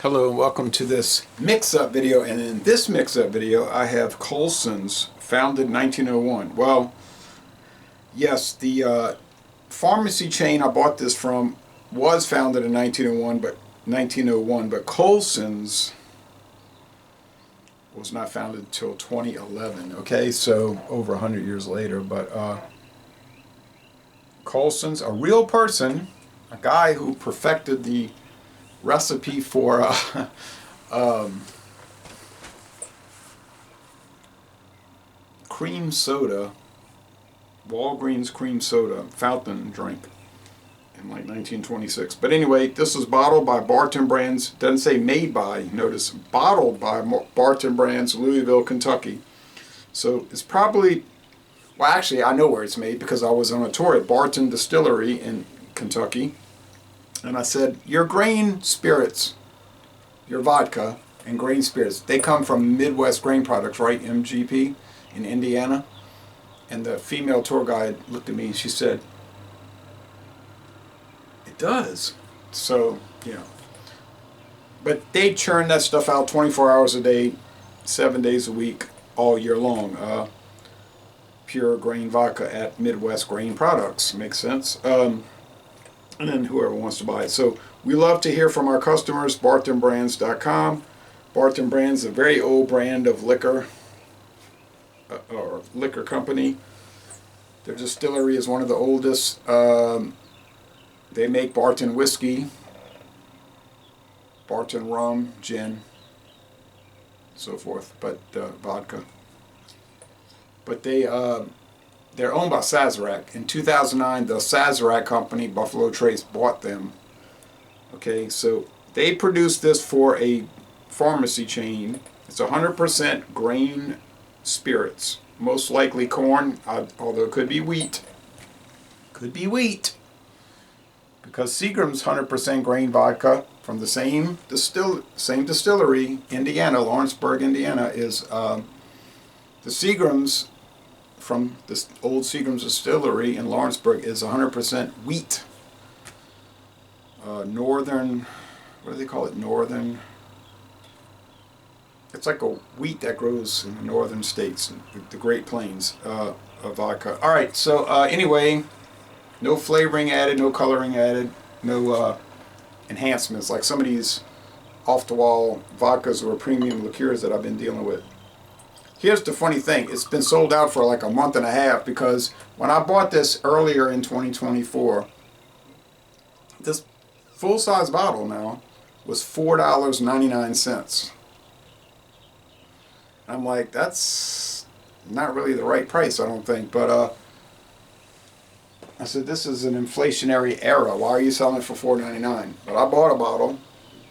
Hello and welcome to this mix-up video, and in this mix-up video I have Coulsons, founded in 1901. Well, yes, the pharmacy chain I bought this from was founded in 1901, but Coulsons was not founded until 2011. Okay, so over 100 years later. But Coulsons, a real person, a guy who perfected the recipe for cream soda, Walgreens cream soda, fountain drink in like 1926. But anyway, this was bottled by Barton Brands. Doesn't say made by, notice bottled by Barton Brands, Louisville, Kentucky. So it's probably, well actually I know where it's made because I was on a tour at Barton Distillery in Kentucky. And I said, your grain spirits, your vodka and grain spirits, they come from Midwest Grain Products, right? MGP in Indiana. And the female tour guide looked at me and she said, it does. So, you know. But they churn that stuff out 24 hours a day, 7 days a week, all year long. Pure grain vodka at Midwest Grain Products. Makes sense. And then whoever wants to buy it. So we love to hear from our customers. BartonBrands.com. Barton Brands, a very old brand of liquor, or liquor company. Their distillery is one of the oldest. They make Barton whiskey, Barton rum, gin, so forth, but vodka. But they're owned by Sazerac. In 2009, the Sazerac company, Buffalo Trace, bought them. Okay, so they produced this for a pharmacy chain. It's 100% grain spirits. Most likely corn, although it could be wheat. Could be wheat. Because Seagram's 100% grain vodka from the same distillery, Indiana, Lawrenceburg, Indiana, is the Seagram's from this old Seagram's distillery in Lawrenceburg is 100% wheat. Northern, what do they call it? Northern. It's like a wheat that grows in the northern states, the Great Plains, of vodka. All right, so anyway, no flavoring added, no coloring added, no enhancements like some of these off-the-wall vodkas or premium liqueurs that I've been dealing with. Here's the funny thing, it's been sold out for like a month and a half because when I bought this earlier in 2024, this full-size bottle now was $4.99. I'm like, that's not really the right price, I don't think, but I said, this is an inflationary era, why are you selling it for $4.99? But I bought a bottle,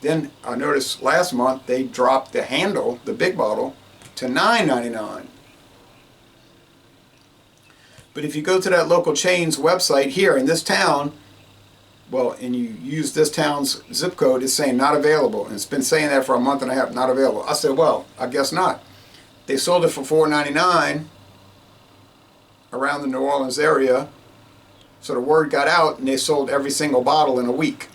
then I noticed last month they dropped the handle, the big bottle, to $9.99. But if you go to that local chain's website here in this town, well, and you use this town's zip code, it's saying not available. And it's been saying that for a month and a half, not available. I said, well, I guess not. They sold it for $4.99 around the New Orleans area. So the word got out and they sold every single bottle in a week.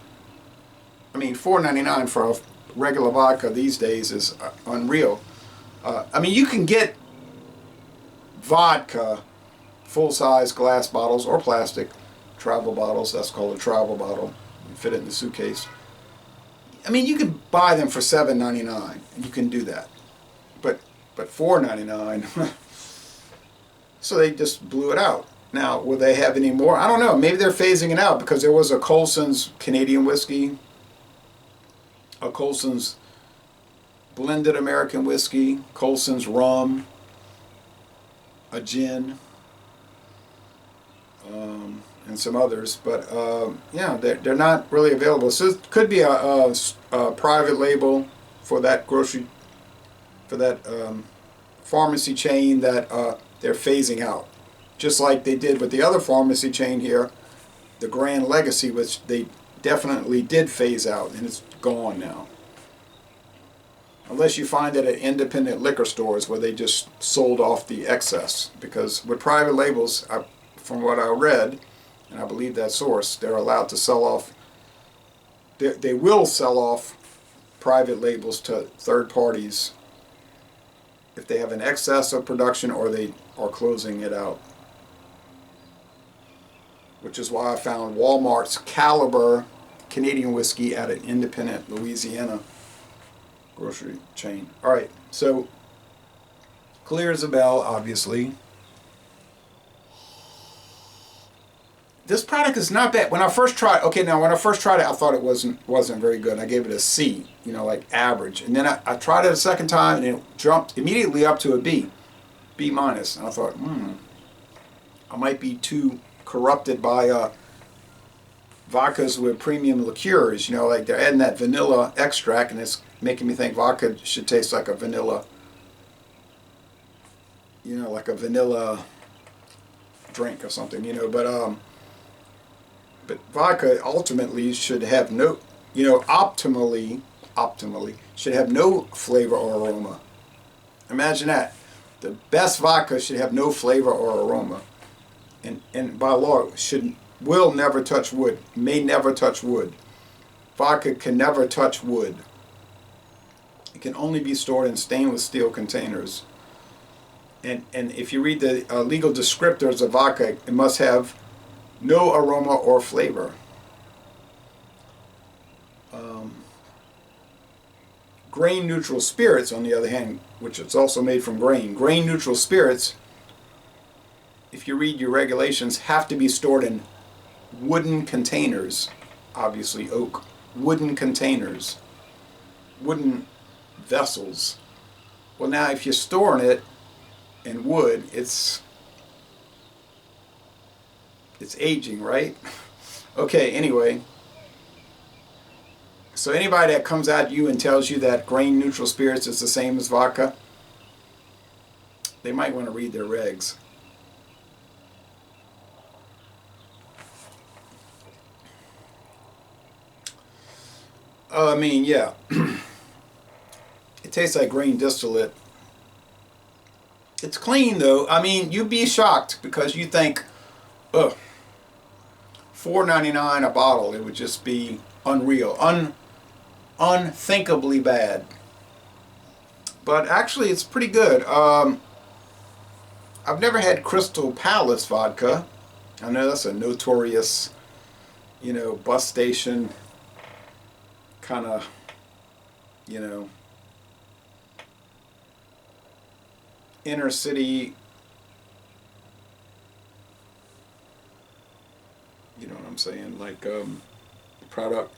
I mean, $4.99 for a regular vodka these days is unreal. I mean, you can get vodka, full-size glass bottles or plastic travel bottles. That's called a travel bottle. You fit it in the suitcase. I mean, you can buy them for $7.99, and you can do that. But $4.99. So they just blew it out. Now, will they have any more? I don't know. Maybe they're phasing it out because there was a Coulsons Canadian whiskey, a Coulsons blended American whiskey, Coulsons rum, a gin, and some others, but yeah, they're not really available. So it could be a private label for that grocery, for that pharmacy chain that they're phasing out, just like they did with the other pharmacy chain here, the Grand Legacy, which they definitely did phase out, and it's gone now. Unless you find it at independent liquor stores where they just sold off the excess. Because with private labels, from what I read, and I believe that source, they're allowed to sell off, they will sell off private labels to third parties if they have an excess of production or they are closing it out. Which is why I found Walmart's Caliber Canadian whiskey at an independent Louisiana grocery chain. Alright, so clear as a bell, obviously. This product is not bad. When I first tried, when I first tried it, I thought it wasn't very good. I gave it a C, like average. And then I tried it a second time, and it jumped immediately up to a B minus. And I thought, I might be too corrupted by vodkas with premium liqueurs. Like they're adding that vanilla extract, and it's making me think vodka should taste like a vanilla, like a vanilla drink or something. But vodka ultimately should have no, optimally should have no flavor or aroma. Imagine that. The best vodka should have no flavor or aroma. And by law will never touch wood, may never touch wood. Vodka can never touch wood. It can only be stored in stainless steel containers. And if you read the legal descriptors of vodka, it must have no aroma or flavor. Grain neutral spirits, on the other hand, which is also made from grain neutral spirits, if you read your regulations, have to be stored in wooden containers, obviously oak, wooden containers, wooden vessels. Well, now if you're storing it in wood, it's aging, right? Okay, anyway. So anybody that comes at you and tells you that grain neutral spirits is the same as vodka, they might want to read their regs. Yeah. It tastes like grain distillate. It's clean though. You'd be shocked because you think, ugh, $4.99 a bottle. It would just be unreal, unthinkably bad. But actually, it's pretty good. I've never had Crystal Palace vodka. I know that's a notorious, bus station kind of, inner city. You know what I'm saying? Like product.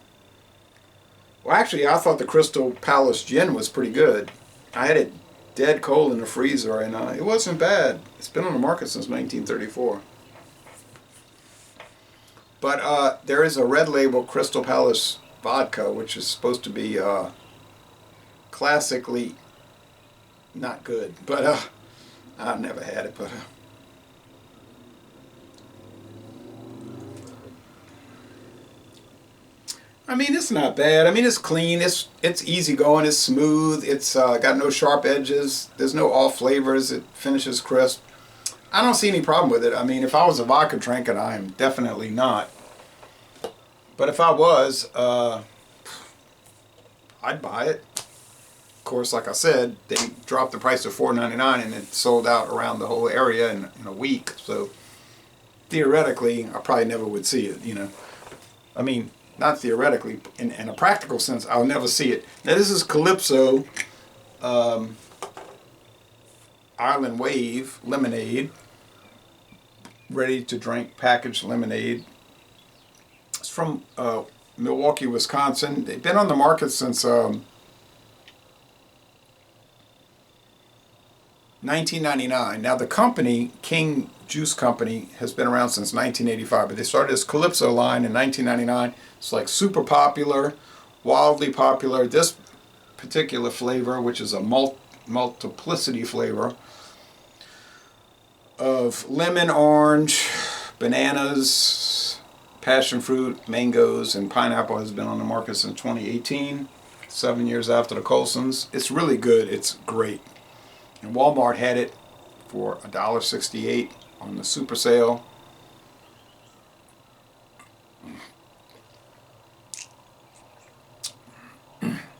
Well, actually, I thought the Crystal Palace gin was pretty good. I had it dead cold in the freezer, and it wasn't bad. It's been on the market since 1934. But there is a red label Crystal Palace vodka, which is supposed to be classically not good. But I've never had it, but it's not bad. It's clean. It's easy going. It's smooth. It's got no sharp edges. There's no off flavors. It finishes crisp. I don't see any problem with it. If I was a vodka drinker, I am definitely not. But if I was, I'd buy it. Of course, like I said, they dropped the price to $4.99 and it sold out around the whole area in a week. So theoretically, I probably never would see it. Not theoretically, in a practical sense, I'll never see it. Now this is Calypso Island Wave Lemonade, ready to drink packaged lemonade. It's from Milwaukee, Wisconsin. They've been on the market since 1999. Now the company, King Juice Company, has been around since 1985, but they started this Calypso line in 1999. It's like super popular, wildly popular. This particular flavor, which is a multiplicity flavor of lemon, orange, bananas, passion fruit, mangoes, and pineapple, has been on the market since 2018, 7 years after the Coulsons. It's really good. It's great. And Walmart had it for $1.68 on the super sale.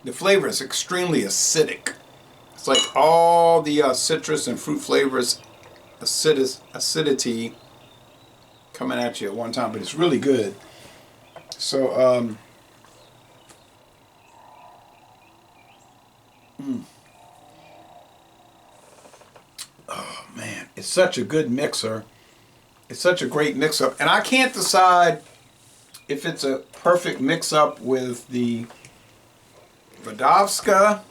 the flavor is extremely acidic. It's like all the citrus and fruit flavors, acidity coming at you at one time, but it's really good. So, oh man, it's such a good mixer. It's such a great mix-up. And I can't decide if it's a perfect mix-up with the vodka,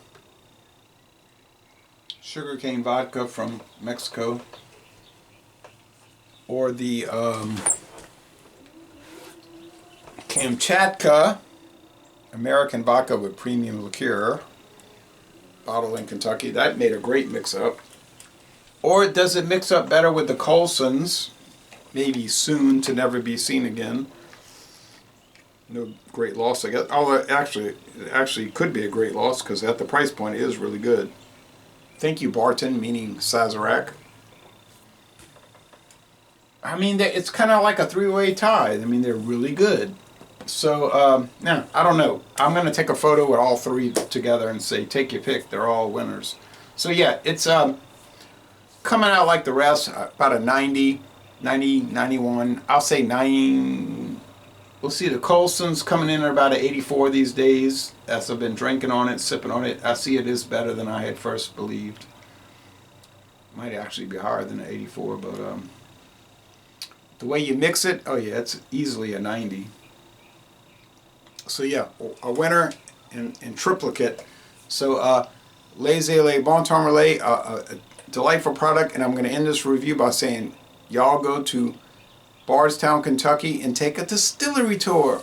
sugarcane vodka from Mexico, or the Kamchatka American vodka with premium liqueur, bottled in Kentucky. That made a great mix-up. Or does it mix up better with the Coulsons? Maybe soon to never be seen again. No great loss, I guess. Although it actually could be a great loss because at the price point it is really good. Thank you, Barton, meaning Sazerac. I mean, it's kind of like a three-way tie. I mean, they're really good. So, yeah, I don't know. I'm going to take a photo with all three together and say, take your pick. They're all winners. So, yeah, it's coming out like the rest, about a 90, 91. I'll say 9. We'll see the Coulsons coming in at about an 84 these days. As I've been drinking on it, sipping on it, I see it is better than I had first believed. Might actually be higher than an 84, but the way you mix it, oh yeah, it's easily a 90. So yeah, a winner in triplicate. So Les Bon Temps Relais, a delightful product, and I'm going to end this review by saying, y'all go to Bardstown, Kentucky, and take a distillery tour.